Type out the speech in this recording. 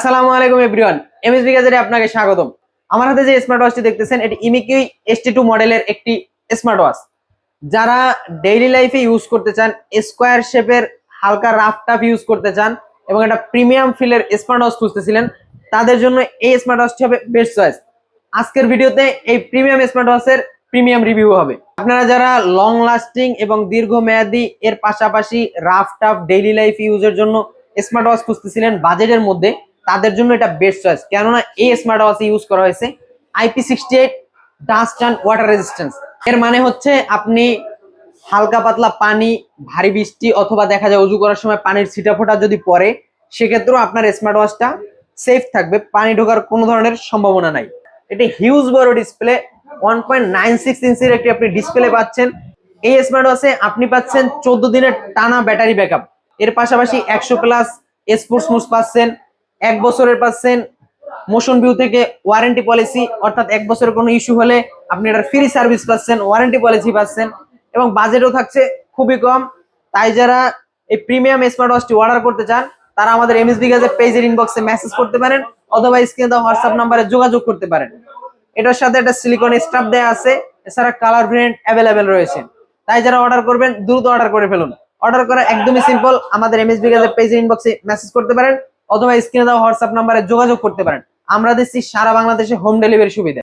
আসসালামু আলাইকুম everyone, MSB গ্যাজেটে আপনাকে স্বাগতম। আমার হাতে যে স্মার্ট ওয়াচটি দেখতেছেন এটি ইমিকিউই ST2 মডেলের একটি স্মার্ট ওয়াচ। যারা ডেইলি লাইফে ইউজ করতে চান, স্কোয়ার শেপের হালকা রাফ টাফ ইউজ করতে চান এবং একটা প্রিমিয়াম ফিলের স্মার্ট ওয়াচ খুঁজতেছিলেন, তাদের জন্য এই স্মার্ট ওয়াচটি হবে বেস্ট চয়েস। আজকের ভিডিওতে এই প্রিমিয়াম স্মার্ট ওয়াচের প্রিমিয়াম রিভিউ হবে। আপনারা যারা লং লাস্টিং এবং দীর্ঘমেয়াদী এর পাশাপাশি রাফ টাফ ডেইলি লাইফ ইউজের জন্য স্মার্ট ওয়াচ খুঁজতেছিলেন বাজেটের মধ্যে, তাদের জন্য এটা বেস্ট চয়েস। কেননা এই স্মার্ট ওয়াচে ইউজ করা হয়েছে IP68 dust and water resistance. এর মানে হচ্ছে আপনি হালকা পাতলা পানি, ভারী বৃষ্টি অথবা দেখা যায় অজু করার সময় পানির ছিটা ফোঁটা যদি পড়ে, সেক্ষেত্রেও আপনার স্মার্ট ওয়াচটা সেফ থাকবে, পানি ঢোকার কোনো ধরনের সম্ভাবনা নাই। এটি হিউজ বড় ডিসপ্লে, 1.96 ইঞ্চির একটি আপনি ডিসপ্লে পাচ্ছেন। এই স্মার্ট ওয়াচে আপনি পাচ্ছেন 14 দিনের টানা ব্যাটারি ব্যাকআপ। এর পাশাপাশি 100+ স্পোর্টস মোড পাচ্ছেন, 1 বছরের পাচ্ছেন মোশন ভিউ থেকে ওয়ারেন্টি পলিসি, অর্থাৎ 1 বছরের কোনো ইস্যু হলে আপনি এটার ফ্রি সার্ভিস পাচ্ছেন, ওয়ারেন্টি পলিসি পাচ্ছেন এবং বাজেটও থাকছে খুবই কম। তাই যারা এই প্রিমিয়াম স্মার্ট ওয়াচটি অর্ডার করতে চান, তারা আমাদের এমএসবি গ্যাজেট পেজের ইনবক্সে মেসেজ করতে পারেন অথবা স্ক্রিনে দেওয়া হোয়াটসঅ্যাপ নাম্বারে যোগাযোগ করতে পারেন। এটার সাথে একটা সিলিকন স্ট্রাপ দেয়া আছে, এছাড়া কালার ভেরিয়েন্ট অ্যাভেলেবেল রয়েছে। তাই যারা অর্ডার করবেন দ্রুত অর্ডার করে ফেলুন। অর্ডার করা একদমই সিম্পল, আমাদের এমএসবি গ্যাজেট পেজের ইনবক্সে মেসেজ করতে পারেন অথবা স্ক্রিনে দেওয়া হোয়াটসঅ্যাপ নাম্বারে যোগাযোগ করতে পারেন। আমরা দিচ্ছি সারা বাংলাদেশে হোম ডেলিভারি সুবিধা।